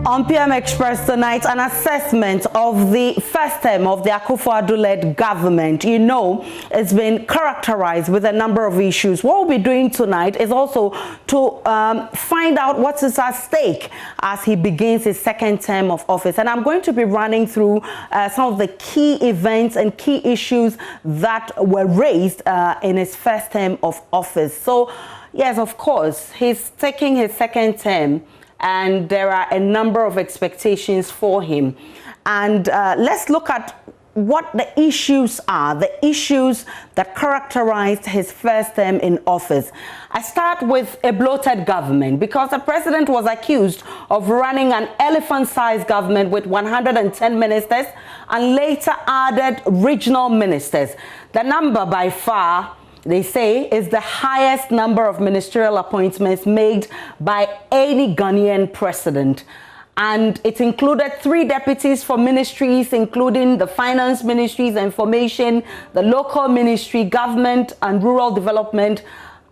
On PM Express tonight, an assessment of the first term of the Akufo-Addo-led government. You know, it's been characterized with a number of issues. What we'll be doing tonight is also to find out what is at stake as he begins his second term of office. And I'm going to be running through some of the key events and key issues that were raised in his first term of office. So, yes, of course, he's taking his second term, and there are a number of expectations for him. And let's look at what the issues are, the issues that characterized his first term in office. I start with a bloated government, because the president was accused of running an elephant-sized government with 110 ministers and later added regional ministers. The number by far, they say, is the highest number of ministerial appointments made by any Ghanaian president. And it included 3 deputies for ministries, including the finance ministries, information, the local ministry, government and rural development,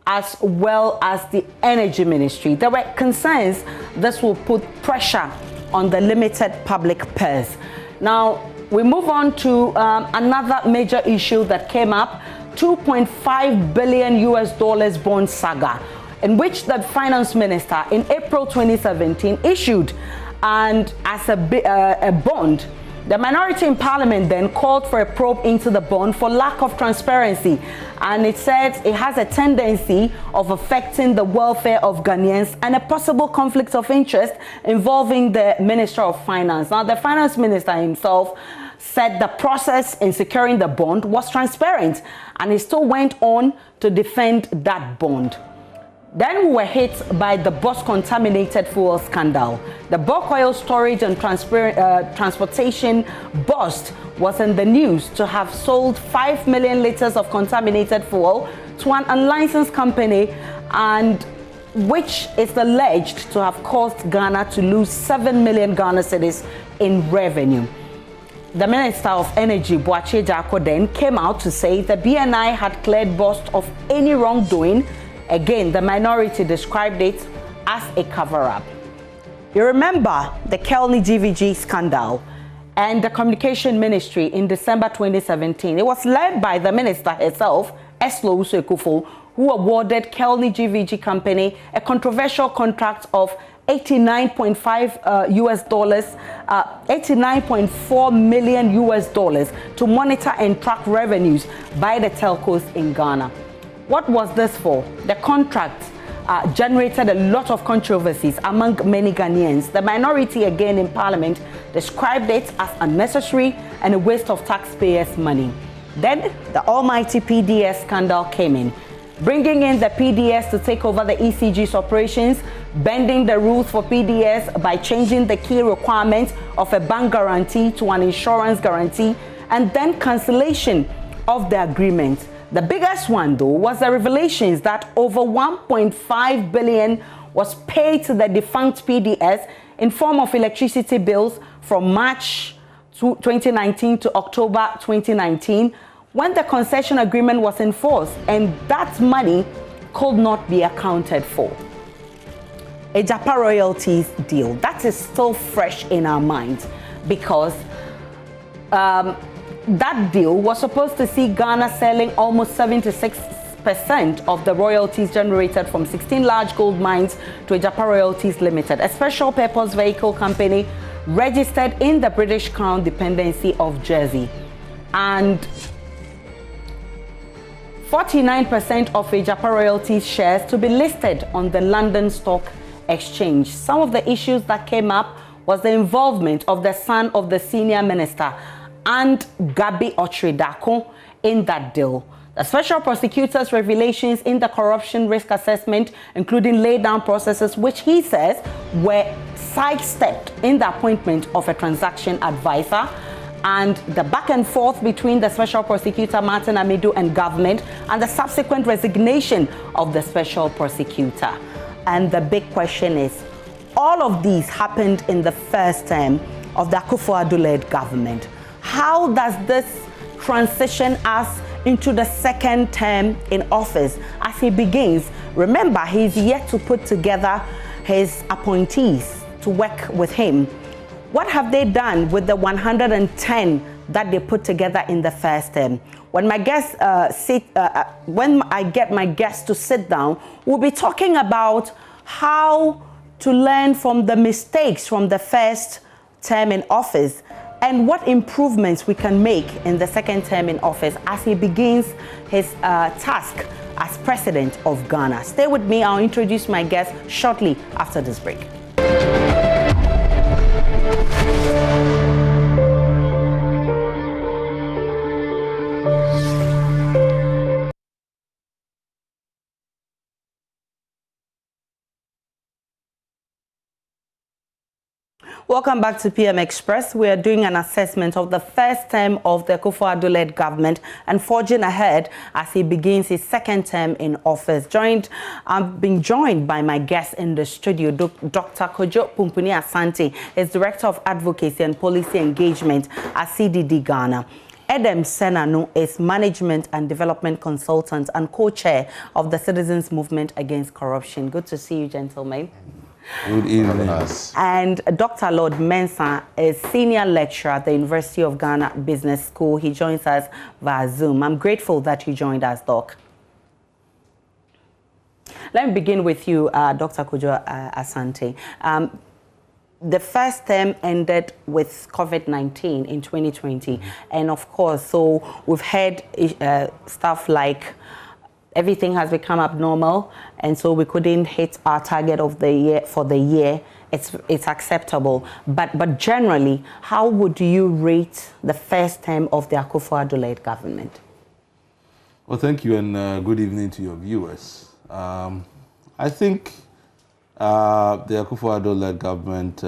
as well as the energy ministry. There were concerns this will put pressure on the limited public purse. Now, we move on to another major issue that came up, $2.5 billion bond saga, in which the finance minister in April 2017 issued, and as a bond, the minority in parliament then called for a probe into the bond for lack of transparency, and it said it has a tendency of affecting the welfare of Ghanaians and a possible conflict of interest involving the Minister of Finance. Now, the finance minister himself said the process in securing the bond was transparent, and he still went on to defend that bond. Then we were hit by the Boss-contaminated fuel scandal. The bulk oil storage and transportation bust was in the news to have sold 5 million liters of contaminated fuel to an unlicensed company, and which is alleged to have caused Ghana to lose 7 million Ghana cedis in revenue. The Minister of Energy, Boakye Jako, then came out to say the BNI had cleared Boss of any wrongdoing. Again, the minority described it as a cover-up. You remember the Kelny GVG scandal and the Communication Ministry in December 2017. It was led by the minister herself, Eslo Akufo, who awarded Kelny GVG company a controversial contract of $89.4 million to monitor and track revenues by the telcos in Ghana. What was this for? The contract generated a lot of controversies among many Ghanaians. The minority, again in parliament, described it as unnecessary and a waste of taxpayers' money. Then the almighty PDS scandal came in, bringing in the PDS to take over the ECG's operations, bending the rules for PDS by changing the key requirements of a bank guarantee to an insurance guarantee, and then cancellation of the agreement. The biggest one, though, was the revelations that over 1.5 billion was paid to the defunct PDS in form of electricity bills from March 2019 to October 2019, when the concession agreement was enforced, and that money could not be accounted for. A Japa royalties deal that is still fresh in our minds, because that deal was supposed to see Ghana selling almost 76% of the royalties generated from 16 large gold mines to a Japa Royalties Limited, a special purpose vehicle company registered in the British Crown dependency of Jersey. And 49% of a Japa Royalties shares to be listed on the London Stock Exchange. Some of the issues that came up was the involvement of the son of the senior minister and Gabi Otridako in that deal. The special prosecutor's revelations in the corruption risk assessment, including lay-down processes, which he says were sidestepped in the appointment of a transaction advisor, and the back and forth between the special prosecutor Martin Amidu and government, and the subsequent resignation of the special prosecutor. And the big question is, all of these happened in the first term of the Akufo-Addo-led government. How does this transition us into the second term in office as he begins? Remember, he's yet to put together his appointees to work with him. What have they done with the 110 that they put together in the first term? When my guests when I get my guests to sit down, we'll be talking about how to learn from the mistakes from the first term in office and what improvements we can make in the second term in office as he begins his task as president of Ghana. Stay with me. I'll introduce my guests shortly after this break. Welcome back to PM Express. We are doing an assessment of the first term of the Akufo-Addo-led government and forging ahead as he begins his second term in office. I've been joined by my guest in the studio, Dr. Kojo Pumpuni Asante, is Director of Advocacy and Policy Engagement at CDD Ghana. Edem Senanu is Management and Development Consultant and co-chair of the Citizens Movement Against Corruption. Good to see you, gentlemen. Good evening. And Dr. Lord Mensah is Senior Lecturer at the University of Ghana Business School. He joins us via Zoom. I'm grateful that you joined us, Doc. Let me begin with you, Dr. Kojo Asante. The first term ended with COVID-19 in 2020. And of course, so we've heard stuff like everything has become abnormal, and so we couldn't hit our target of the year for the year. It's acceptable, but generally, how would you rate the first term of the Akufo-Addo-led government? Well, thank you, and good evening to your viewers. I think the Akufo-Addo-led government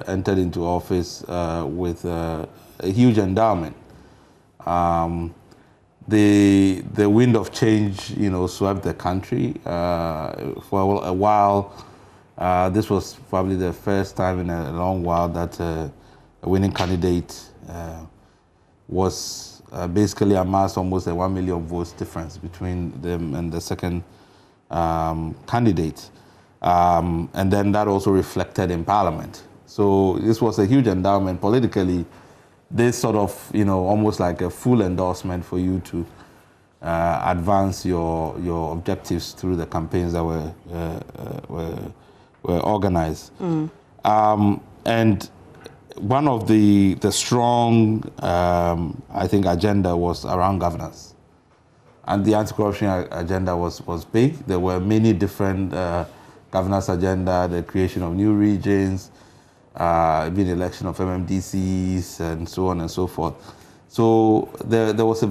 entered into office with a huge endowment. The wind of change, swept the country. For a while, this was probably the first time in a long while that a winning candidate was basically amassed almost a 1 million votes difference between them and the second candidate. And then that also reflected in Parliament. So this was a huge endowment politically. This sort of, almost like a full endorsement for you to advance your objectives through the campaigns that were organized. And one of the strong, I think, agenda was around governance. And the anti-corruption agenda was big. There were many different governance agenda, the creation of new regions, the election of MMDCs, and so on and so forth. So there was a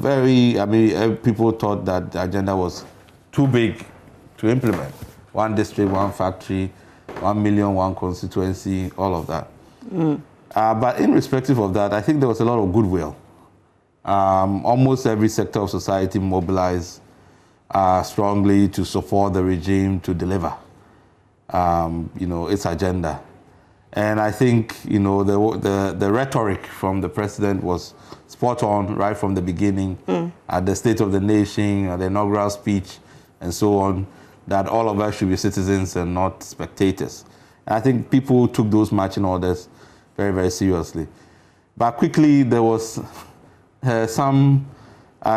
people thought that the agenda was too big to implement. One district, one factory, 1 million, one constituency, all of that. But irrespective of that, I think there was a lot of goodwill. Almost every sector of society mobilized strongly to support the regime to deliver, its agenda. And I think, the rhetoric from the president was spot on right from the beginning, at the State of the Nation, at the inaugural speech, and so on, that all of us should be citizens and not spectators. And I think people took those marching orders very, very seriously. But quickly, there was some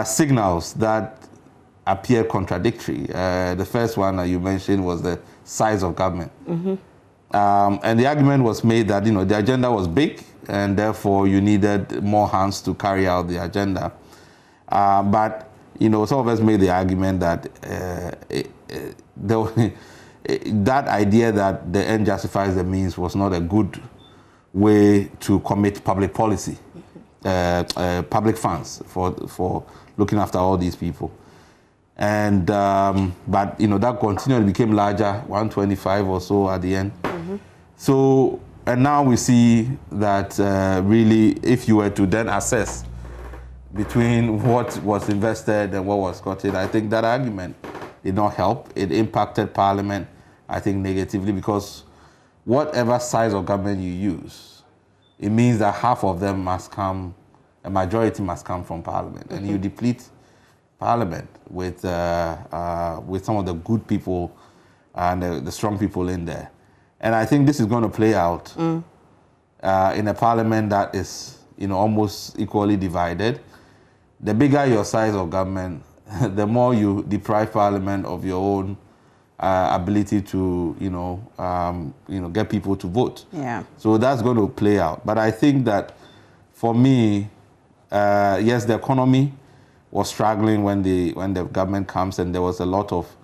signals that appeared contradictory. The first one that you mentioned was the size of government. And the argument was made that, the agenda was big and therefore you needed more hands to carry out the agenda. But, some of us made the argument that that idea that the end justifies the means was not a good way to commit public policy, public funds for looking after all these people. And, but, that continually became larger, 125 or so at the end. So, and now we see that really, if you were to then assess between what was invested and what was gotten, I think that argument did not help. It impacted Parliament, I think, negatively, because whatever size of government you use, it means that half of them must come, a majority must come from Parliament. And you deplete Parliament with some of the good people and the strong people in there. And I think this is going to play out in a parliament that is, almost equally divided. The bigger your size of government, the more you deprive parliament of your own ability to, get people to vote. Yeah. So that's going to play out. But I think that for me, yes, the economy was struggling when the government comes, and there was a lot of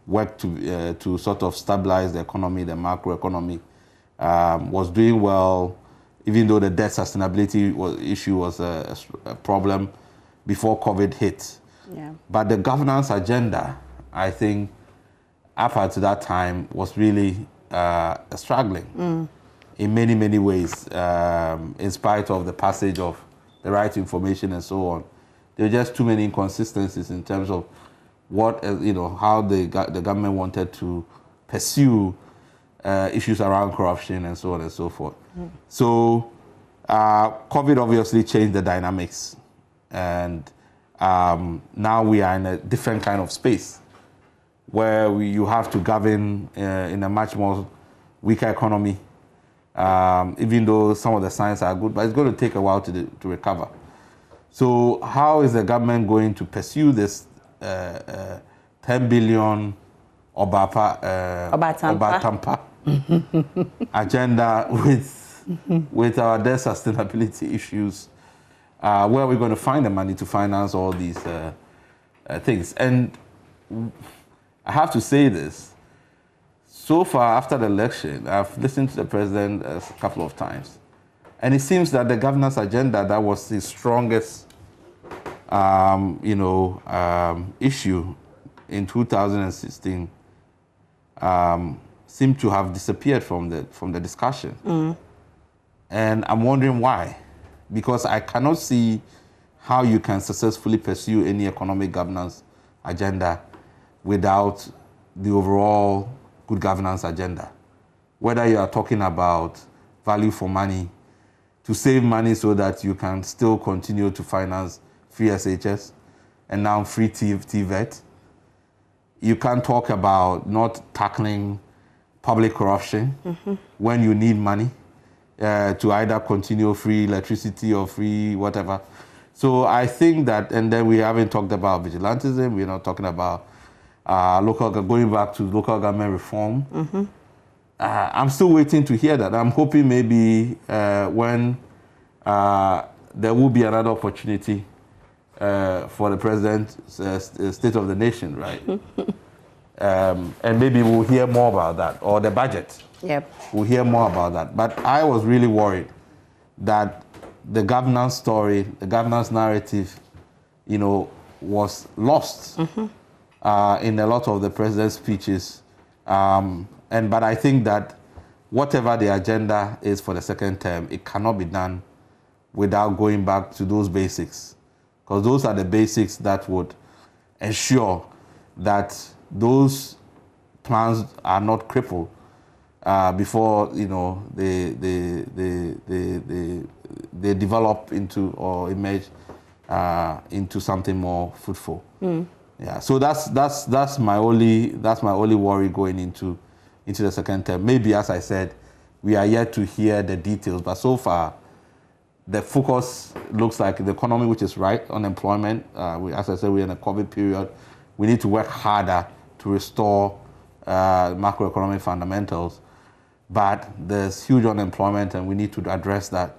work to sort of stabilize the economy. The macroeconomy was doing well, even though the debt sustainability issue was a problem before COVID hit. Yeah. But the governance agenda, I think, up until that time, was really struggling in many, many ways, in spite of the passage of the right to information and so on. There were just too many inconsistencies in terms of what, how the government wanted to pursue issues around corruption and so on and so forth. So COVID obviously changed the dynamics, and now we are in a different kind of space where you have to govern in a much more weaker economy, even though some of the signs are good, but it's going to take a while to recover. So how is the government going to pursue this 10 billion Obatampa agenda with our debt sustainability issues? Where are we going to find the money to finance all these things? And I have to say this. So far, after the election, I've listened to the president a couple of times. And it seems that the governance agenda that was his strongest, issue in 2016 seemed to have disappeared from the discussion. And I'm wondering why. Because I cannot see how you can successfully pursue any economic governance agenda without the overall good governance agenda. Whether you are talking about value for money, to save money so that you can still continue to finance free SHS and now free TVET. You can't talk about not tackling public corruption when you need money to either continue free electricity or free whatever. So I think that, and then we haven't talked about vigilantism, we're not talking about going back to local government reform. I'm still waiting to hear that. I'm hoping maybe when there will be another opportunity for the president, State of the Nation, right? And maybe we'll hear more about that, or the budget. Yep. We'll hear more about that. But I was really worried that the governance story, the governance narrative, was lost in a lot of the president's speeches. But I think that whatever the agenda is for the second term, it cannot be done without going back to those basics. Because those are the basics that would ensure that those plans are not crippled before they develop into or emerge into something more fruitful. Yeah. So that's my only worry going into the second term. Maybe, as I said, we are yet to hear the details, but so far the focus looks like the economy, which is right, unemployment. As I said, we're in a COVID period. We need to work harder to restore macroeconomic fundamentals. But there's huge unemployment, and we need to address that.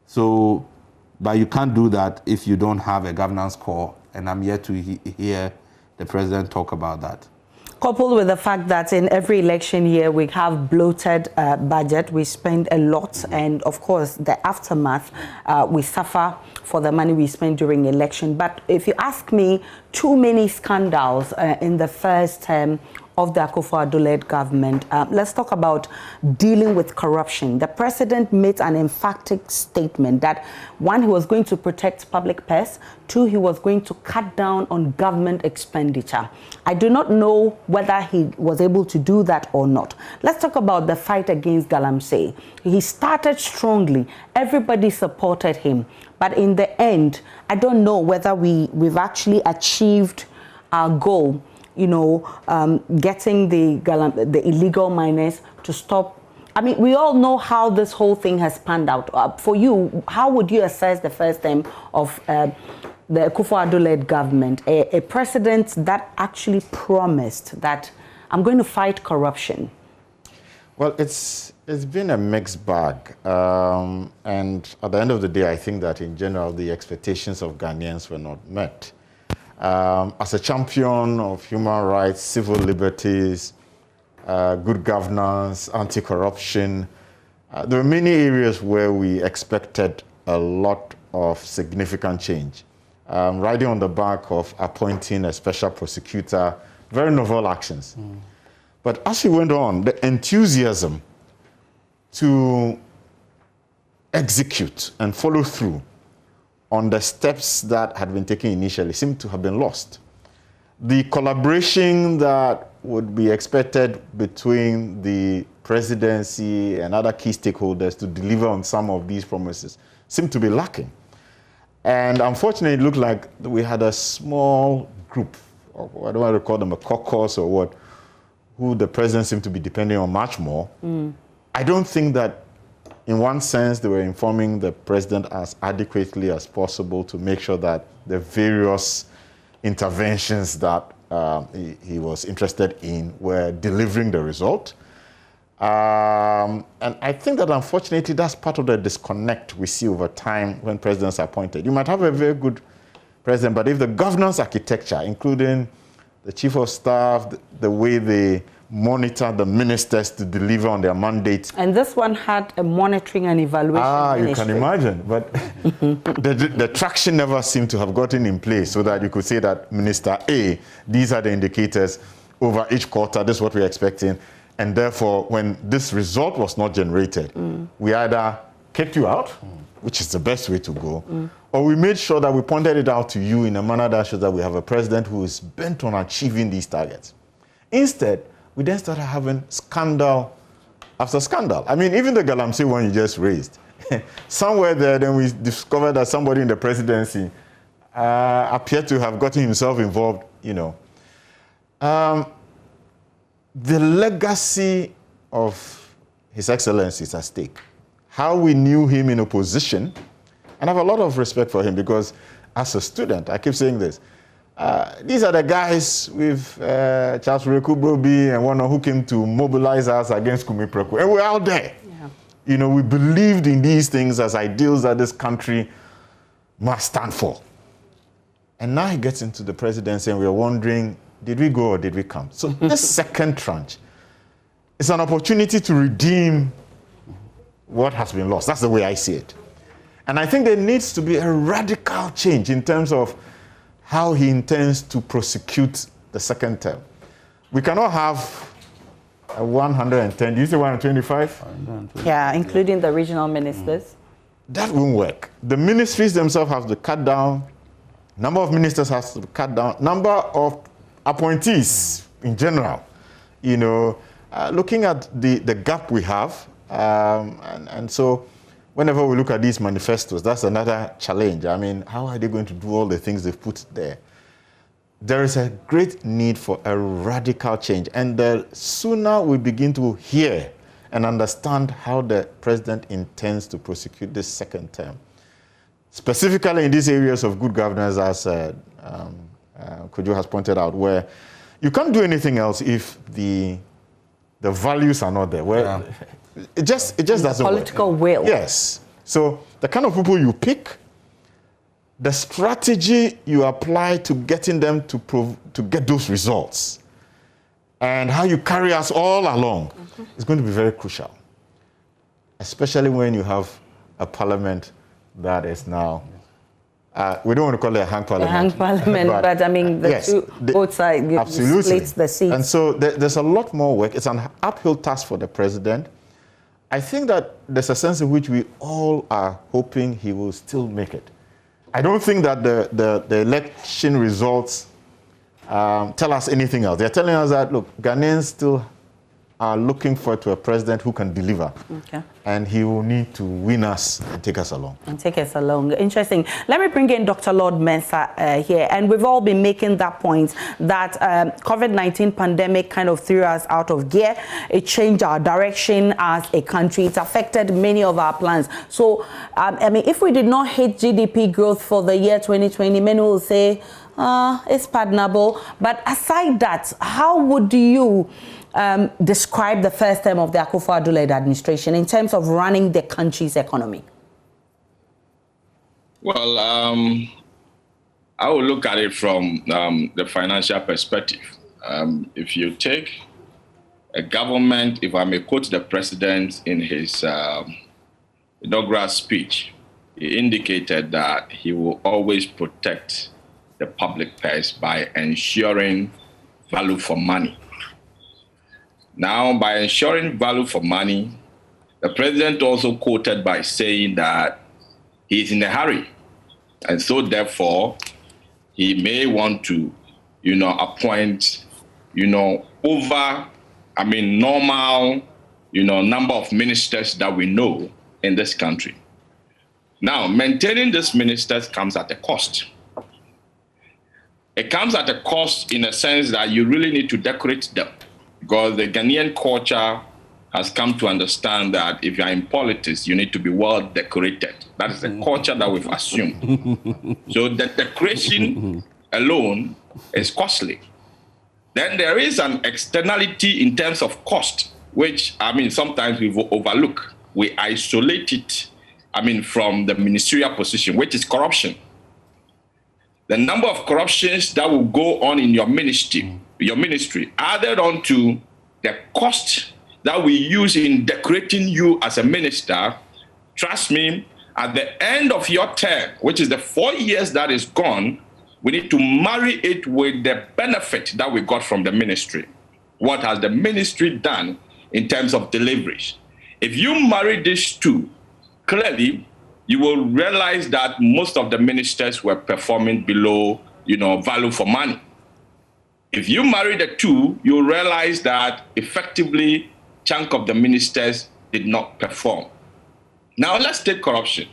So, but you can't do that if you don't have a governance core, and I'm yet to hear the president talk about that. Coupled with the fact that in every election year we have bloated budget, we spend a lot, and of course the aftermath, we suffer for the money we spend during election. But if you ask me, too many scandals in the first term of the Akufo-Addo-led government. Let's talk about dealing with corruption. The president made an emphatic statement that, one, he was going to protect public purse, two, he was going to cut down on government expenditure. I do not know whether he was able to do that or not. Let's talk about the fight against Galamsey. He started strongly. Everybody supported him. But in the end, I don't know whether we've actually achieved our goal, getting the illegal miners to stop I mean, we all know how this whole thing has panned out. For you, how would you assess the first term of the Akufo-Addo-led government, a president that actually promised that I'm going to fight corruption? Well, it's been a mixed bag. And at the end of the day, I think that in general, the expectations of Ghanaians were not met. As a champion of human rights, civil liberties, good governance, anti-corruption, there were many areas where we expected a lot of significant change. Riding on the back of appointing a special prosecutor, very novel actions. But as we went on, the enthusiasm to execute and follow through on the steps that had been taken initially seemed to have been lost. The collaboration that would be expected between the presidency and other key stakeholders to deliver on some of these promises seemed to be lacking. And unfortunately, it looked like we had a small group, or I don't want to call them a caucus or what, who the president seemed to be depending on much more. I don't think that, in one sense, they were informing the president as adequately as possible to make sure that the various interventions that he was interested in were delivering the result. And I think that, unfortunately, that's part of the disconnect we see over time when presidents are appointed. You might have a very good president, but if the governance architecture, including the chief of staff, the way they monitor the ministers to deliver on their mandates. And this one had a monitoring and evaluation ministry. You can imagine, but the traction never seemed to have gotten in place so that you could say that Minister A, these are the indicators over each quarter, this is what we're expecting. And therefore, when this result was not generated, we either kicked you out, which is the best way to go, or we made sure that we pointed it out to you in a manner that shows that we have a president who is bent on achieving these targets. Instead, we then started having scandal after scandal. I mean, even the Galamsey one you just raised. Somewhere there, then we discovered that somebody in the presidency appeared to have gotten himself involved, you know. The legacy of His Excellency is at stake. How we knew him in opposition, and I have a lot of respect for him because as a student, I keep saying this, these are the guys with Charles Reku Broby and one who came to mobilize us against Kumi Preku. And we're out there. Yeah. You know, we believed in these things as ideals that this country must stand for. And now he gets into the presidency and we're wondering, did we go or did we come? So this second tranche is an opportunity to redeem what has been lost. That's the way I see it. And I think there needs to be a radical change in terms of how he intends to prosecute the second term. We cannot have a 110, do you say 125? Yeah, including the regional ministers. That won't work. The ministries themselves have to cut down, number of ministers has to cut down, number of appointees in general. You know, looking at the gap we have, and so whenever we look at these manifestos, that's another challenge. I mean, how are they going to do all the things they've put there? There is a great need for a radical change. And the sooner we begin to hear and understand how the president intends to prosecute this second term, specifically in these areas of good governance, as Kojo has pointed out, where you can't do anything else if the values are not there. Where it just doesn't work. Political will. Yes. So the kind of people you pick, the strategy you apply to getting them to get those results, and how you carry us all along is going to be very crucial, especially when you have a parliament that is now, we don't want to call it a hang parliament. A hang parliament, but I mean, both sides, absolutely. Splits the seats. And so there's a lot more work. It's an uphill task for the president. I think that there's a sense in which we all are hoping he will still make it. I don't think that the election results tell us anything else. They're telling us that, look, Ghanaians still are looking forward to a president who can deliver. Okay. And he will need to win us and take us along. Interesting. Let me bring in Dr. Lord Mensah here. And we've all been making that point that COVID-19 pandemic kind of threw us out of gear. It changed our direction as a country. It affected many of our plans. So, I mean, if we did not hit GDP growth for the year 2020, many will say, it's pardonable. But aside that, how would you describe the first term of the Akufo-Addo-led administration in terms of running the country's economy? Well, I will look at it from the financial perspective. If you take a government, if I may quote the president in his inaugural speech, he indicated that he will always protect the public purse by ensuring value for money. Now, by ensuring value for money, the president also quoted by saying that he is in a hurry. And so, therefore, he may want to, appoint, normal, number of ministers that we know in this country. Now, maintaining these ministers comes at a cost. It comes at a cost in a sense that you really need to decorate them. Because the Ghanaian culture has come to understand that if you're in politics, you need to be well decorated. That is the culture that we've assumed. So the decoration alone is costly. Then there is an externality in terms of cost, which, sometimes we overlook. We isolate it, from the ministerial position, which is corruption. The number of corruptions that will go on in your ministry, added on to the cost that we use in decorating you as a minister, trust me, at the end of your term, which is the 4 years that is gone, we need to marry it with the benefit that we got from the ministry. What has the ministry done in terms of deliveries? If you marry these two, clearly, you will realize that most of the ministers were performing below, value for money. If you marry the two, you'll realize that effectively, chunk of the ministers did not perform. Now, let's take corruption.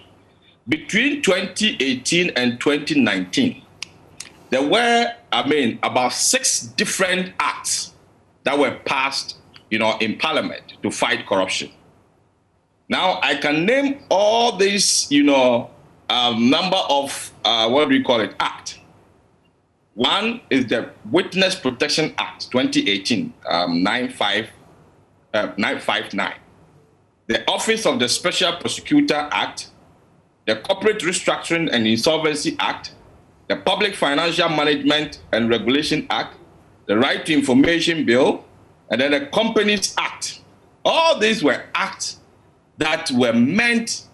Between 2018 and 2019, there were, about 6 different acts that were passed, in Parliament to fight corruption. Now, I can name all these, number of, act. One is the Witness Protection Act, 2018, 959. The Office of the Special Prosecutor Act, the Corporate Restructuring and Insolvency Act, the Public Financial Management and Regulation Act, the Right to Information Bill, and then the Companies Act. All these were acts that were meant,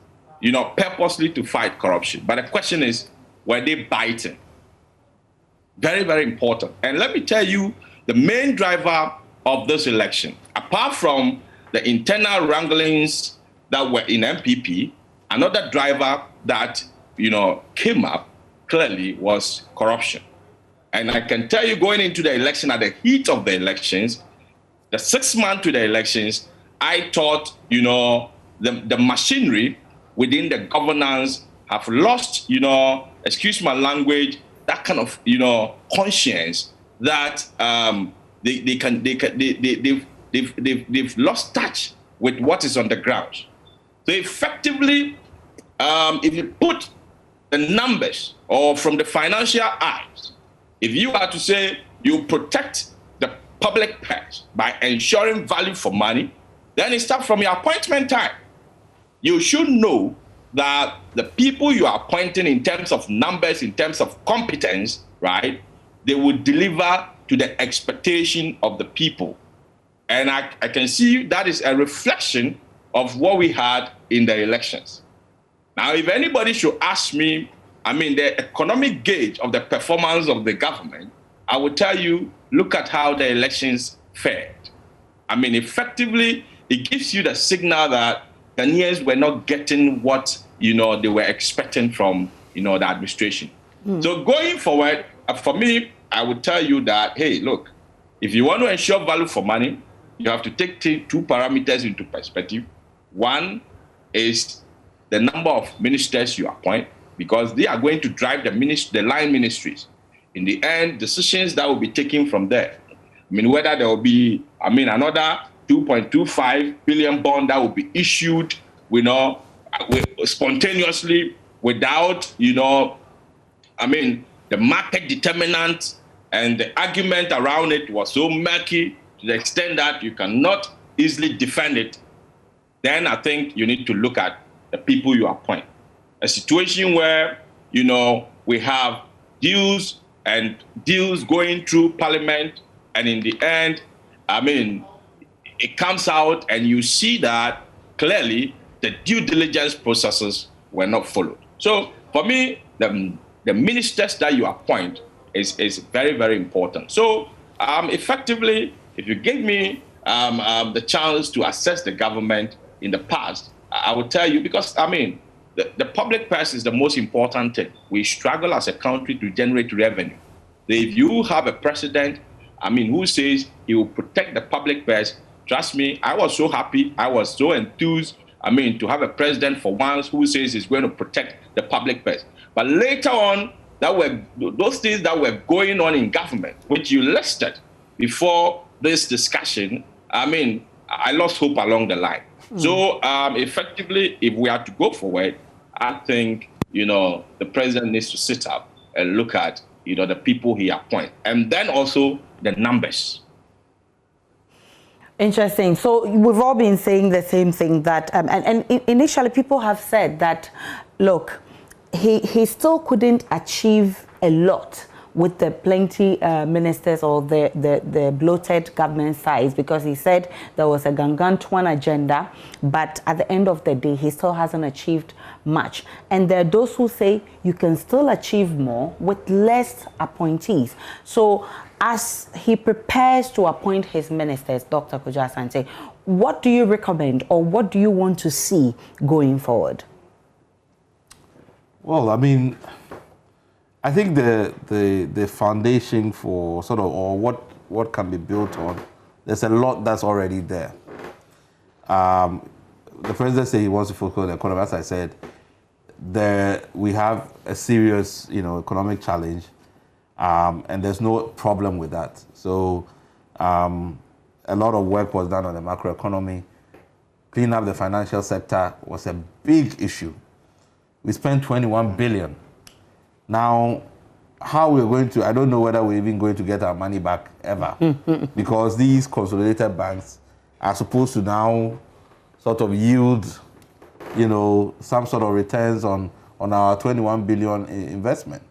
purposely to fight corruption. But the question is, were they biting? Very, very important. And let me tell you, the main driver of this election, apart from the internal wranglings that were in MPP, another driver that, came up clearly was corruption. And I can tell you, going into the election, at the heat of the elections, the 6 months to the elections, I thought, the machinery within the governance have lost, excuse my language, that kind of, conscience that they've lost touch with what is on the ground. So effectively, if you put the numbers or from the financial eyes, if you are to say you protect the public purse by ensuring value for money, then it starts from your appointment time. You should know that the people you are appointing in terms of numbers, in terms of competence, right, they will deliver to the expectation of the people. And I can see that is a reflection of what we had in the elections. Now, if anybody should ask me, the economic gauge of the performance of the government, I would tell you, look at how the elections fared. Effectively, it gives you the signal that Ghanaians were not getting what, they were expecting from, the administration. So going forward, for me, I would tell you that, hey, look, if you want to ensure value for money, you have to take two parameters into perspective. One is the number of ministers you appoint, because they are going to drive the line ministries. In the end, decisions that will be taken from there. I mean, whether there will be, another 2.25 billion bond that will be issued, spontaneously without, the market determinant and the argument around it was so murky to the extent that you cannot easily defend it. Then I think you need to look at the people you appoint. A situation where, we have deals going through parliament, and in the end, it comes out and you see that clearly the due diligence processes were not followed. So for me, the ministers that you appoint is very, very important. So effectively, if you give me the chance to assess the government in the past, I will tell you, because the public purse is the most important thing. We struggle as a country to generate revenue. If you have a president, who says he will protect the public purse, trust me, I was so happy, I was so enthused, to have a president for once who says he's going to protect the public purse. But later on, those things that were going on in government, which you listed before this discussion, I lost hope along the line. So effectively, if we are to go forward, I think, the president needs to sit up and look at, the people he appoints, and then also the numbers. Interesting. So we've all been saying the same thing, that, and initially people have said that, look, he still couldn't achieve a lot with the plenty ministers or the bloated government size, because he said there was a gargantuan agenda, but at the end of the day, he still hasn't achieved much. And there are those who say you can still achieve more with less appointees. So as he prepares to appoint his ministers, Dr. Kojo Asante, what do you recommend, or what do you want to see going forward? Well, I think the foundation for sort of, or what can be built on, there's a lot that's already there. The president said he wants to focus on the economy. As I said, we have a serious, economic challenge, and there's no problem with that. So a lot of work was done on the macroeconomy. Cleaning up the financial sector was a big issue. We spent 21 billion. Now, how we're going to, I don't know whether we're even going to get our money back ever, because these consolidated banks are supposed to now sort of yield, some sort of returns on our 21 billion investment.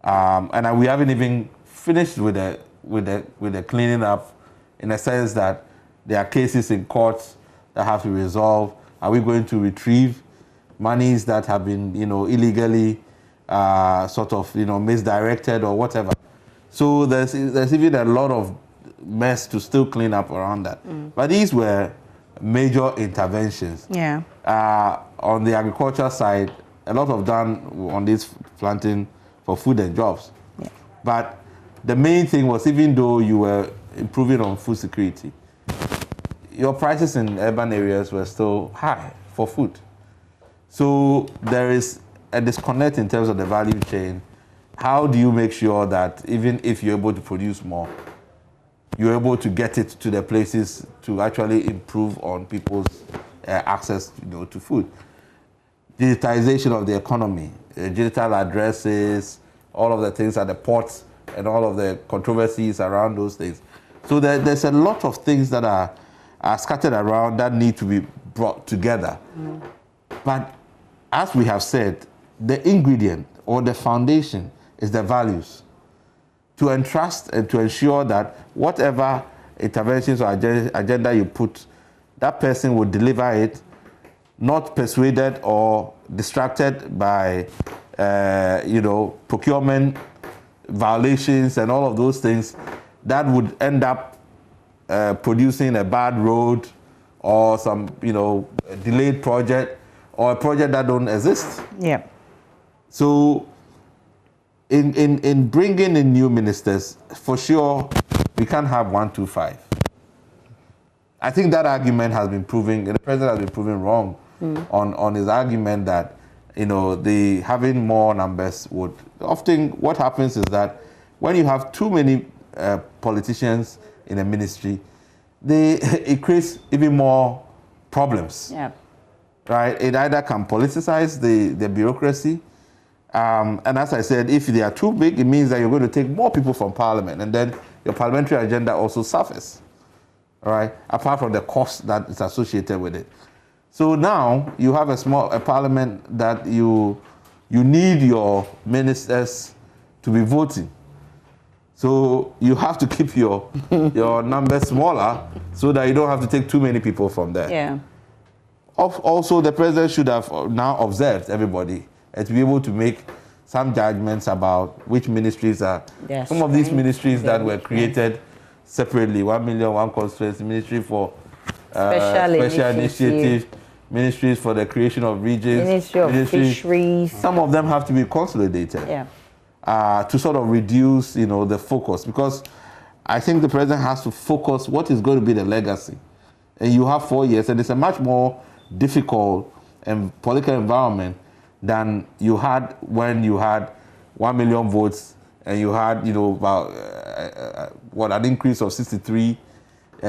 And we haven't even finished with the cleaning up, in a sense that there are cases in courts that have to resolve. Are we going to retrieve monies that have been, illegally misdirected or whatever? So there's even a lot of mess to still clean up around that. But these were major interventions. Yeah. On the agriculture side, a lot of done on this planting for food and jobs. Yeah. But the main thing was, even though you were improving on food security, your prices in urban areas were still high for food. So there is a disconnect in terms of the value chain. How do you make sure that even if you're able to produce more, you're able to get it to the places to actually improve on people's access, to food? Digitization of the economy, digital addresses, all of the things at the ports, and all of the controversies around those things. So there's a lot of things that are scattered around that need to be brought together. But as we have said, the ingredient or the foundation is the values. To entrust and to ensure that whatever interventions or agenda you put, that person will deliver it, not persuaded or distracted by, procurement violations and all of those things that would end up producing a bad road or some, a delayed project or a project that don't exist. Yeah. So in bringing in new ministers, for sure, we can't have 1, 2, 5. I think that argument has been proven, the president has been proven wrong on his argument that, the having more numbers would, often what happens is that when you have too many politicians in a ministry, it creates even more problems. Yeah. Right? It either can politicize the bureaucracy, and as I said, if they are too big, it means that you're going to take more people from parliament, and then your parliamentary agenda also suffers. All right? Apart from the cost that is associated with it. So now you have a parliament that you need your ministers to be voting. So you have to keep your numbers smaller so that you don't have to take too many people from there. Yeah. Also, the president should have now observed everybody and to be able to make some judgments about which ministries are. Yes, some of these right. ministries that were created separately, 1 million, one constituency, ministry for special initiative, ministries for the creation of regions, Ministry of Fisheries. Some of them have to be consolidated. Yeah. To sort of reduce, the focus, because I think the president has to focus what is going to be the legacy. And you have 4 years, and it's a much more difficult and political environment than you had when you had 1 million votes and you had, about an increase of 63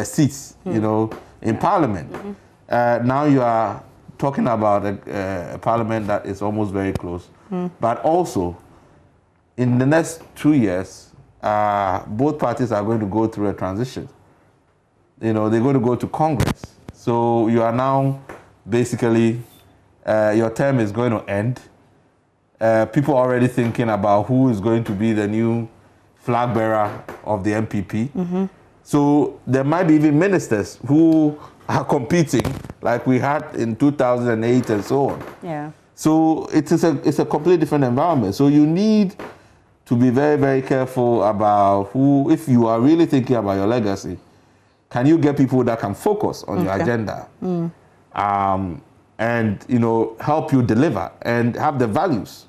seats, in parliament. Now you are talking about a parliament that is almost very close, but also in the next 2 years, both parties are going to go through a transition. They're going to go to Congress. So you are now basically, your term is going to end. People are already thinking about who is going to be the new flag bearer of the MPP. So there might be even ministers who are competing like we had in 2008 and so on. Yeah. So it's a completely different environment. So you need to be very, very careful about who, if you are really thinking about your legacy, can you get people that can focus on your agenda and, help you deliver and have the values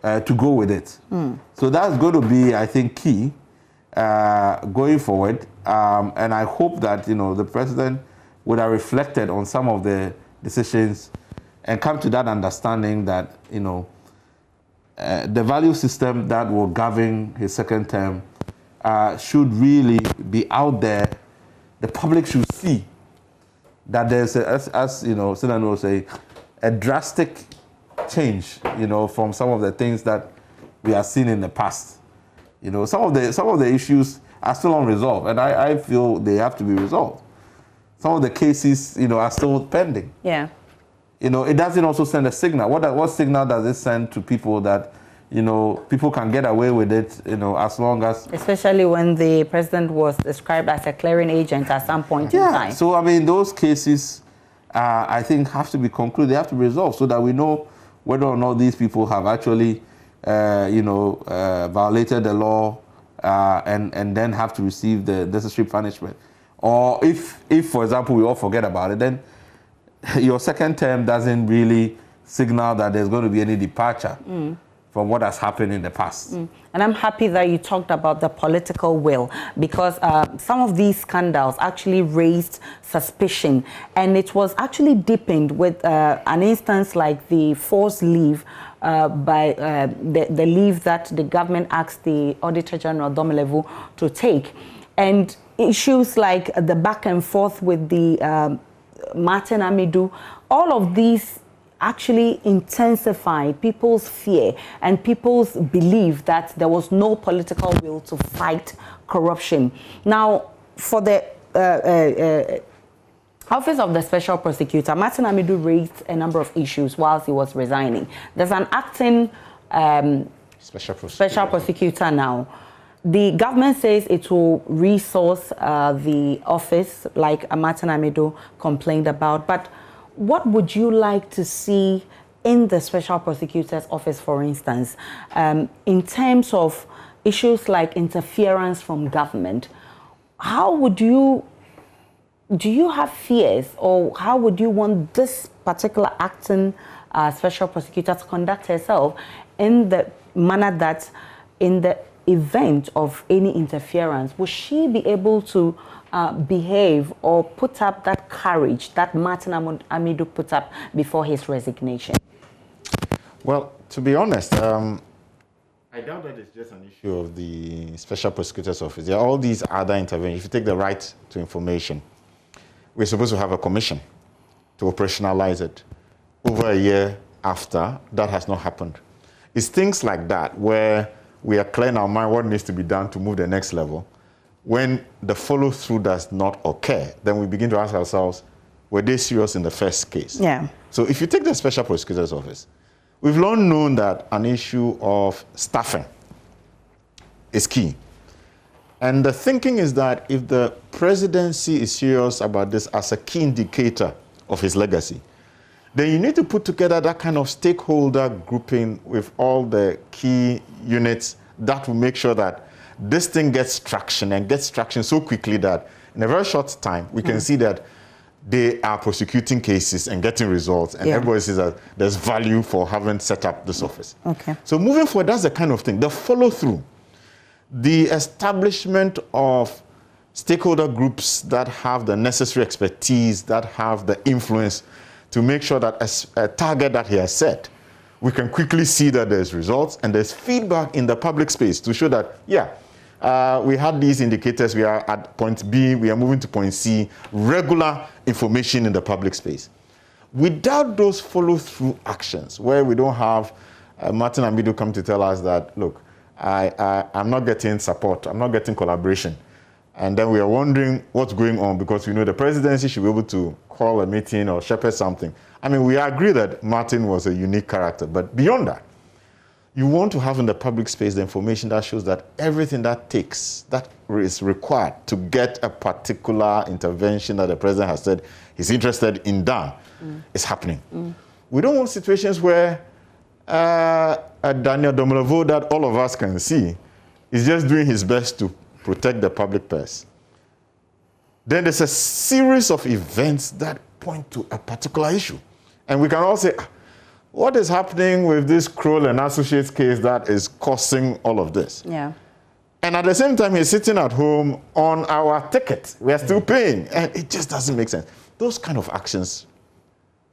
to go with it. So that's going to be, I think, key going forward. And I hope that, the president would have reflected on some of the decisions and come to that understanding that, the value system that will govern his second term should really be out there. The public should see that there's, as Sinano will say, a drastic change, from some of the things that we have seen in the past. Some of the issues are still unresolved, and I feel they have to be resolved. Some of the cases, are still pending. Yeah. It doesn't also send a signal. What signal does it send to people that, people can get away with it, as long as... Especially when the president was described as a clearing agent at some point in time. So, those cases, I think, have to be concluded. They have to be resolved so that we know whether or not these people have actually, violated the law and then have to receive the necessary punishment. Or if, for example, we all forget about it, then your second term doesn't really signal that there's going to be any departure from what has happened in the past. And I'm happy that you talked about the political will, because some of these scandals actually raised suspicion, and it was actually deepened with an instance like the forced leave by the leave that the government asked the Auditor General Domelevu to take, and issues like the back and forth with the Martin Amidu. All of these actually intensified people's fear and people's belief that there was no political will to fight corruption. Now, for the Office of the Special Prosecutor, Martin Amidu raised a number of issues whilst he was resigning. There's an acting special prosecutor now. The government says it will resource the office, like Martin Amidu complained about. But what would you like to see in the Special Prosecutor's Office, for instance, in terms of issues like interference from government? How would do you have fears, or how would you want this particular acting Special Prosecutor to conduct herself in the manner that in the event of any interference, will she be able to behave or put up that courage that Martin Amidu put up before his resignation? Well, to be honest, I doubt that it's just an issue of the Special Prosecutor's Office. There are all these other interventions. If you take the right to information, we're supposed to have a commission to operationalize it. Over a year after, that has not happened. It's things like that where we are clear in our mind what needs to be done to move the next level. When the follow-through does not occur, then we begin to ask ourselves, were they serious in the first case? Yeah. So if you take the Special Prosecutor's Office, we've long known that an issue of staffing is key. And the thinking is that if the presidency is serious about this as a key indicator of his legacy, then you need to put together that kind of stakeholder grouping with all the key units that will make sure that this thing gets traction and gets traction so quickly that in a very short time, we can see that they are prosecuting cases and getting results, and everybody sees that there's value for having set up this office. Okay. So moving forward, that's the kind of thing. The follow-through, the establishment of stakeholder groups that have the necessary expertise, that have the influence to make sure that a target that he has set, we can quickly see that there's results and there's feedback in the public space to show that, we had these indicators, we are at point B, we are moving to point C, regular information in the public space. Without those follow-through actions, where we don't have Martin Amidu come to tell us that, look, I'm not getting support, I'm not getting collaboration, and then we are wondering what's going on because we know the presidency should be able to call a meeting or shepherd something. I mean, we agree that Martin was a unique character, but beyond that, you want to have in the public space the information that shows that everything that is required to get a particular intervention that the president has said he's interested in done is happening. We don't want situations where Daniel Domelevo, that all of us can see, is just doing his best to protect the public purse. Then there's a series of events that point to a particular issue. And we can all say, what is happening with this Kroll and Associates case that is causing all of this? Yeah. And at the same time, he's sitting at home on our ticket. We are still paying. And it just doesn't make sense. Those kind of actions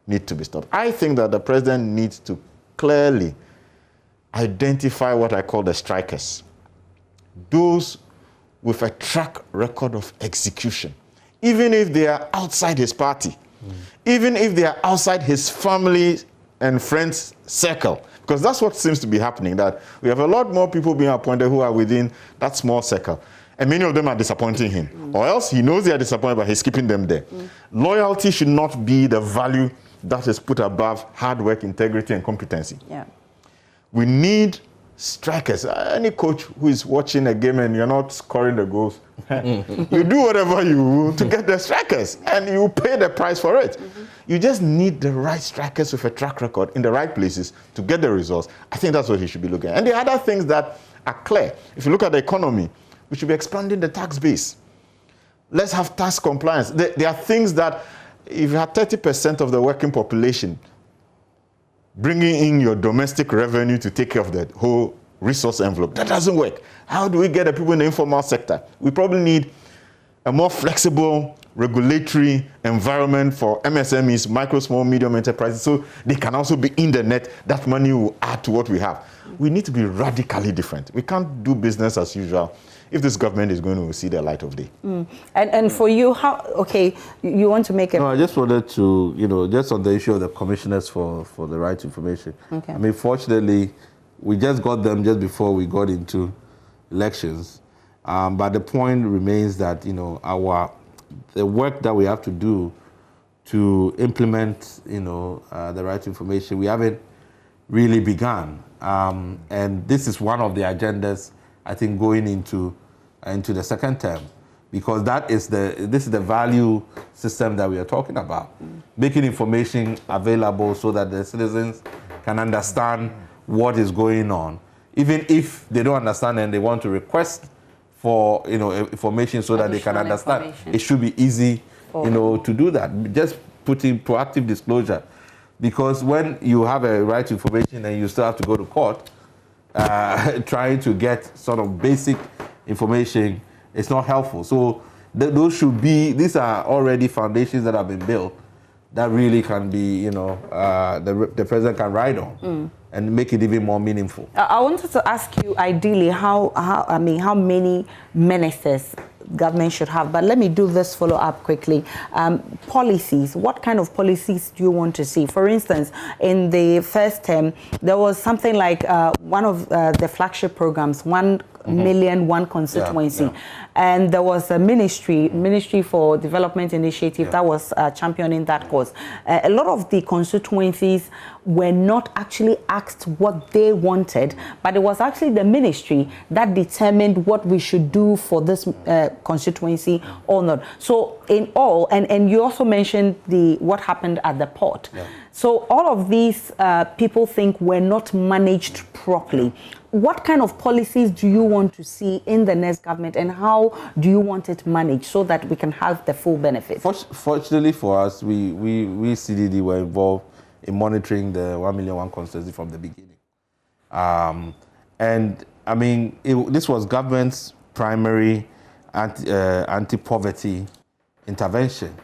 need to be stopped. I think that the president needs to clearly identify what I call the strikers. Those with a track record of execution. Even if they are outside his party. Even if they are outside his family and friends circle, because that's what seems to be happening, that we have a lot more people being appointed who are within that small circle, and many of them are disappointing him, or else he knows they are disappointed, but he's keeping them there. Loyalty should not be the value that is put above hard work, integrity, and competency. Yeah. We need strikers. Any coach who is watching a game and you're not scoring the goals, you do whatever you will to get the strikers, and you pay the price for it. You just need the right strikers with a track record in the right places to get the results. I think that's what he should be looking at. And the other things that are clear, if you look at the economy, we should be expanding the tax base. Let's have tax compliance. There are things that, if you have 30% of the working population bringing in your domestic revenue to take care of the whole resource envelope, that doesn't work. How do we get the people in the informal sector? We probably need a more flexible regulatory environment for MSMEs, micro, small, medium enterprises, so they can also be in the net. That money will add to what we have. We need to be radically different. We can't do business as usual if this government is going to see the light of day. And for you, you want to make a... No, I just wanted to, just on the issue of the commissioners for the right to information. Okay. I mean, fortunately, we just got them just before we got into elections. But the point remains that, the work that we have to do to implement, the right to information, we haven't really begun. And this is one of the agendas, I think, going into the second term, because this is the value system that we are talking about, making information available so that the citizens can understand what is going on, even if they don't understand and they want to request for information so that they can understand. It should be easy, to do that. Just putting proactive disclosure, because when you have a right to information and you still have to go to court, trying to get sort of basic information, it's not helpful. So those should be, these are already foundations that have been built that really can be, the president can ride on and make it even more meaningful. I wanted to ask you, ideally, how many ministers government should have, but let me do this follow-up quickly. Policies, what kind of policies do you want to see? For instance, in the first term, there was something like one of the flagship programs, 1 million, one constituency. And there was a Ministry for Development Initiative that was championing that cause. A lot of the constituencies were not actually asked what they wanted, but it was actually the ministry that determined what we should do for this constituency or not. So in all, and you also mentioned what happened at the port. So all of these people think were not managed properly. What kind of policies do you want to see in the next government, and how do you want it managed so that we can have the full benefit? Fortunately for us, we CDD were involved in monitoring the 1 million one constituency from the beginning. And I mean, this was government's primary anti-poverty intervention.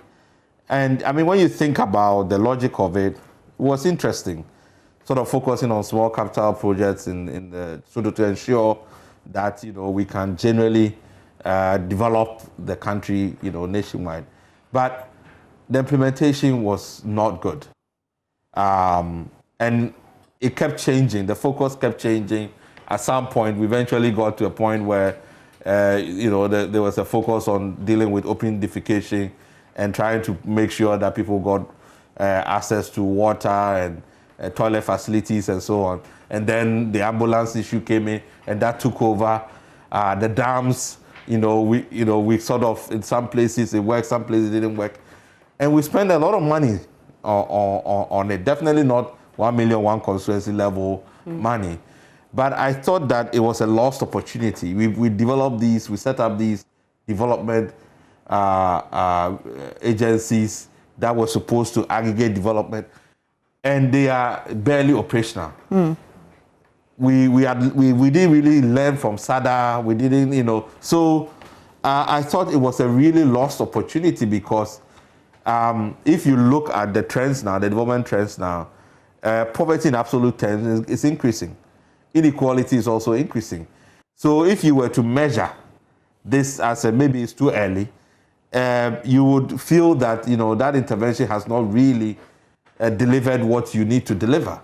And I mean, when you think about the logic of it, it was interesting. Sort of focusing on small capital projects in the to ensure that we can generally develop the country nationwide, but the implementation was not good, and it kept changing. The focus kept changing. At some point, we eventually got to a point where there was a focus on dealing with open defecation and trying to make sure that people got access to water and toilet facilities and so on. And then the ambulance issue came in, and that took over. The dams, we sort of, in some places it worked, some places it didn't work. And we spent a lot of money on it. Definitely not 1 million one constituency level money. But I thought that it was a lost opportunity. We developed these, we set up these development agencies that were supposed to aggregate development, and they are barely operational. We didn't really learn from SADA. We didn't, So I thought it was a really lost opportunity because if you look at the trends now, the development trends now, poverty in absolute terms is increasing. Inequality is also increasing. So if you were to measure this as maybe it's too early, you would feel that, that intervention has not really delivered what you need to deliver.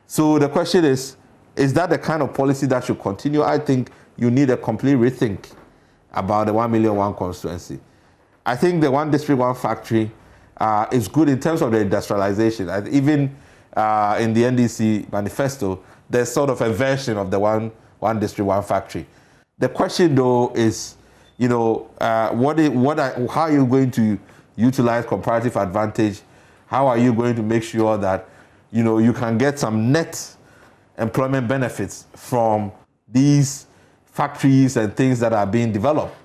So the question is that the kind of policy that should continue? I think you need a complete rethink about the 1 million one constituency. I think the one district, one factory is good in terms of the industrialization. Even in the NDC manifesto, there's sort of a version of the one district, one factory. The question though is, how are you going to utilize comparative advantage? How are you going to make sure that, you can get some net employment benefits from these factories and things that are being developed?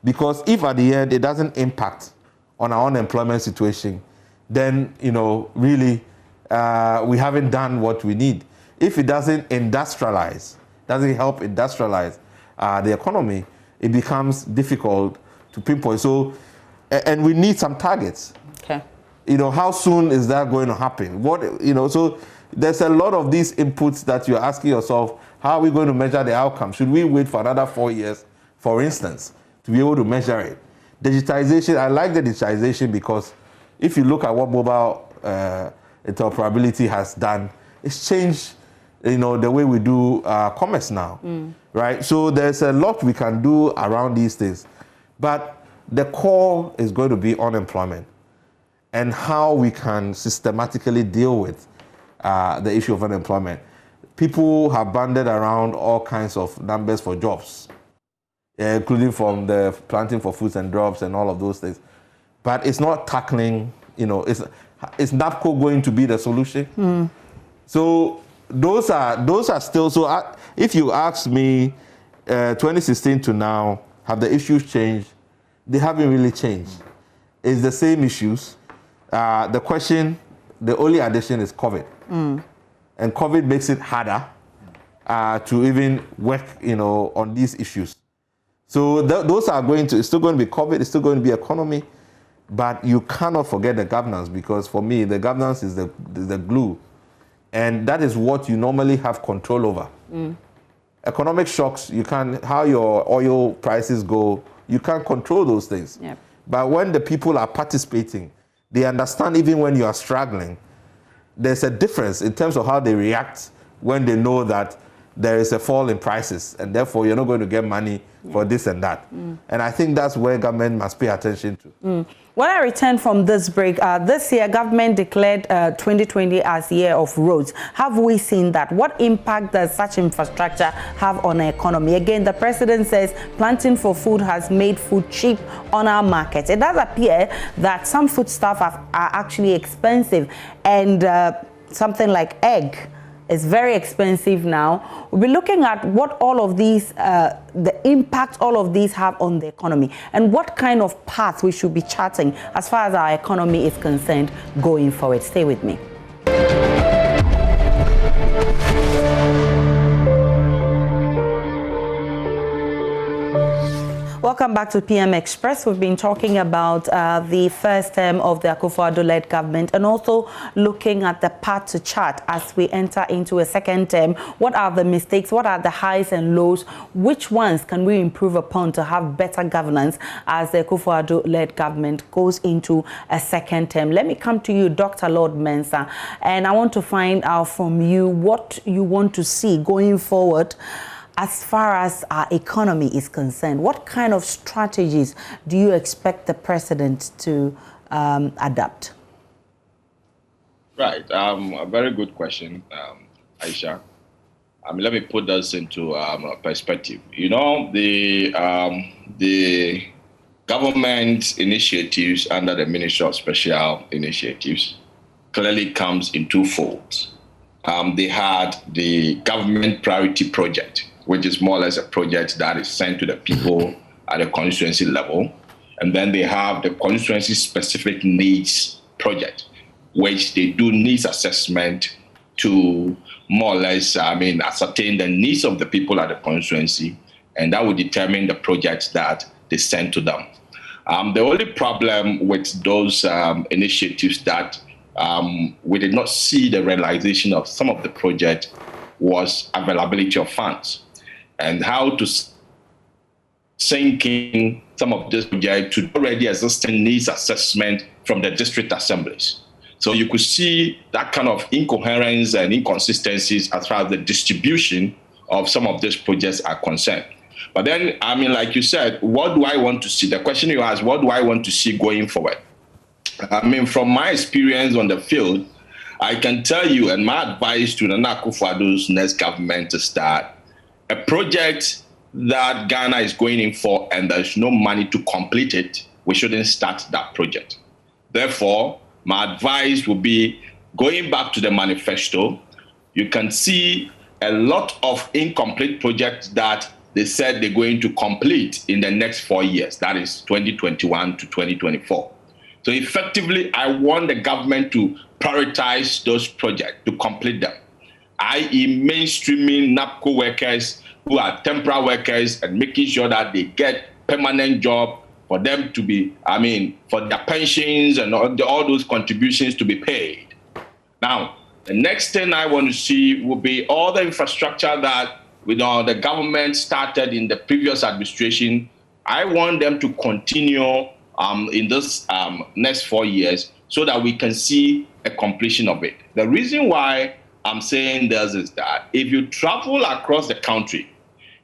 Because if at the end it doesn't impact on our unemployment situation, then, really we haven't done what we need. If it doesn't industrialize, doesn't help industrialize the economy, it becomes difficult to pinpoint. So, and we need some targets. Okay. How soon is that going to happen? So there's a lot of these inputs that you're asking yourself, how are we going to measure the outcome? Should we wait for another 4 years, for instance, to be able to measure it? Digitization, I like the digitization because if you look at what mobile interoperability has done, it's changed, the way we do commerce now, right? So there's a lot we can do around these things. But the core is going to be unemployment and how we can systematically deal with the issue of unemployment. People have banded around all kinds of numbers for jobs, including from the planting for foods and drugs and all of those things. But it's not tackling, is NAPCO going to be the solution? So those are still, so if you ask me, 2016 to now, have the issues changed? They haven't really changed. It's the same issues. The question, the only addition is COVID. And COVID makes it harder to even work, on these issues. So those are going to, it's still going to be COVID, it's still going to be economy, but you cannot forget the governance, because for me, the governance is the glue. And that is what you normally have control over. Economic shocks, you can, how your oil prices go, you can't control those things. Yep. But when the people are participating, they understand even when you are struggling, there's a difference in terms of how they react when they know that there is a fall in prices, and therefore you're not going to get money for this and that. And I think that's where government must pay attention to. When I returned from this break, this year government declared 2020 as year of roads. Have we seen that? What impact does such infrastructure have on the economy? Again, the president says planting for food has made food cheap on our markets. It does appear that some foodstuffs are actually expensive, and something like egg is very expensive now. We'll be looking at what all of these, the impact all of these have on the economy, and what kind of path we should be charting as far as our economy is concerned going forward. Stay with me. Welcome back to PM Express. We've been talking about the first term of the Akufo-Addo-led government, and also looking at the path to chart as we enter into a second term. What are the mistakes? What are the highs and lows? Which ones can we improve upon to have better governance as the Akufo-Addo-led government goes into a second term? Let me come to you, Dr. Lord Mensah, and I want to find out from you what you want to see going forward as far as our economy is concerned. What kind of strategies do you expect the president to adapt? Right, a very good question, Aisha. Let me put this into perspective. You know, the government initiatives under the Ministry of Special Initiatives clearly comes in two folds. They had the government priority project, which is more or less a project that is sent to the people at the constituency level. And then they have the constituency specific needs project, which they do needs assessment to more or less, ascertain the needs of the people at the constituency, and that will determine the projects that they send to them. The only problem with those initiatives that we did not see the realization of some of the projects was availability of funds, and how to sink in some of this project to already existing needs assessment from the district assemblies. So you could see that kind of incoherence and inconsistencies as far as the distribution of some of these projects are concerned. But then, like you said, what do I want to see? The question you asked, what do I want to see going forward? From my experience on the field, I can tell you, and my advice to the Akufo-Addo's next government is that a project that Ghana is going in for and there's no money to complete it, we shouldn't start that project. Therefore, my advice would be going back to the manifesto. You can see a lot of incomplete projects that they said they're going to complete in the next 4 years. That is 2021 to 2024. So effectively, I want the government to prioritize those projects, to complete them, i.e. mainstreaming NAPCO workers who are temporary workers and making sure that they get permanent job for them to be, for their pensions and all those contributions to be paid. Now, the next thing I want to see will be all the infrastructure that the government started in the previous administration. I want them to continue in this next 4 years so that we can see a completion of it. The reason why I'm saying this is that if you travel across the country,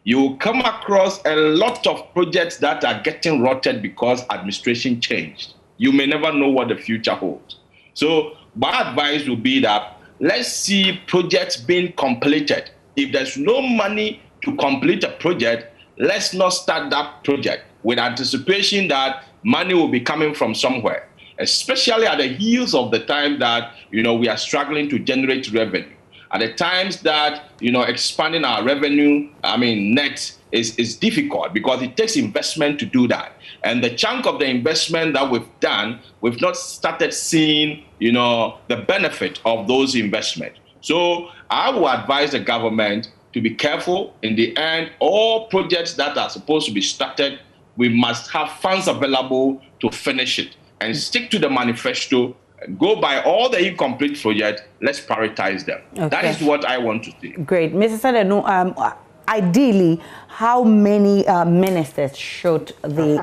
you will come across a lot of projects that are getting rotted because administration changed. You may never know what the future holds. So my advice would be that let's see projects being completed. If there's no money to complete a project, let's not start that project with anticipation that money will be coming from somewhere, especially at the heels of the time that we are struggling to generate revenue. At the times that expanding our revenue, net is difficult because it takes investment to do that. And the chunk of the investment that we've done, we've not started seeing the benefit of those investments. So I will advise the government to be careful. In the end, all projects that are supposed to be started, we must have funds available to finish it and stick to the manifesto, go by all the incomplete projects, let's prioritize them. Okay. That is what I want to see. Great. Mr. Addo, ideally, how many ministers should the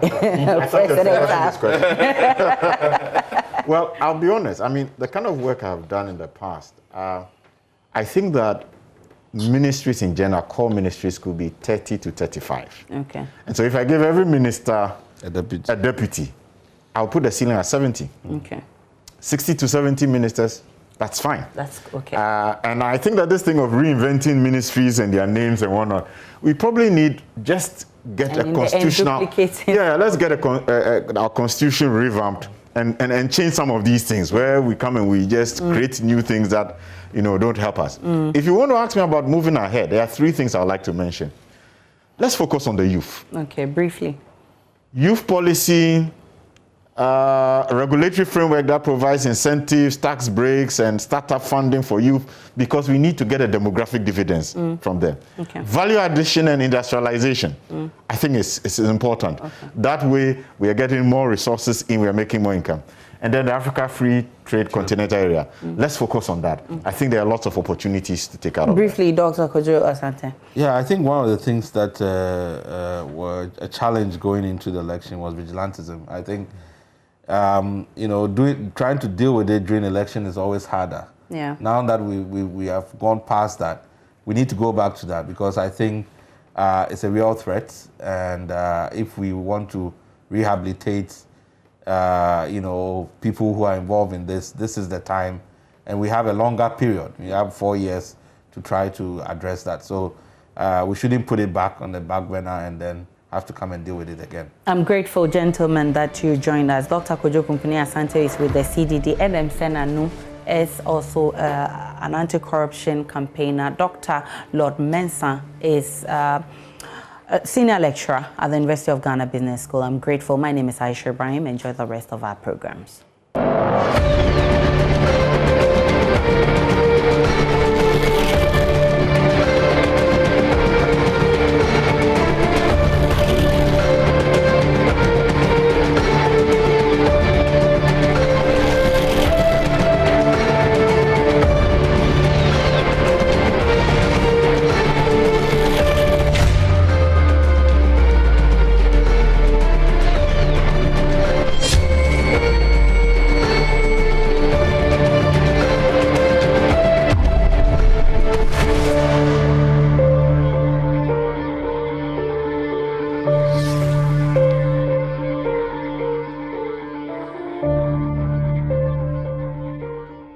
president have? Well, I'll be honest. I mean, the kind of work I've done in the past, I think that ministries in general, core ministries, could be 30 to 35. Okay. And so if I give every minister a deputy, I'll put the ceiling at 70. Okay. 60 to 70 ministers, that's fine. That's okay. And I think that this thing of reinventing ministries and their names and whatnot, we probably need just get a constitutional. Yeah, let's get our constitution revamped and change some of these things where we come and we just create new things that don't help us. If you want to ask me about moving ahead, there are 3 things I would like to mention. Let's focus on the youth. Okay, briefly. Youth policy, regulatory framework that provides incentives, tax breaks, and startup funding for youth, because we need to get a demographic dividends from them. Okay. Value addition and industrialization, I think it's important. Okay. That way, we are getting more resources in, we are making more income. And then the Africa Free Trade Continental Area. Let's focus on that. I think there are lots of opportunities to take out of briefly, Dr. Kojo Asante. Yeah, I think one of the things that were a challenge going into the election was vigilantism. I think trying to deal with it during election is always harder. Yeah. Now that we have gone past that, we need to go back to that, because I think it's a real threat. And if we want to rehabilitate, people who are involved in this is the time. And we have a longer period. We have 4 years to try to address that. So we shouldn't put it back on the back burner and then have to come and deal with it again. I'm grateful, gentlemen, that you joined us. Dr. Kojo Asante is with the CDD. Edem Senanu is also an anti-corruption campaigner. Dr. Lord Mensah is a senior lecturer at the University of Ghana Business School. I'm grateful. My name is Aisha Ibrahim. Enjoy the rest of our programs.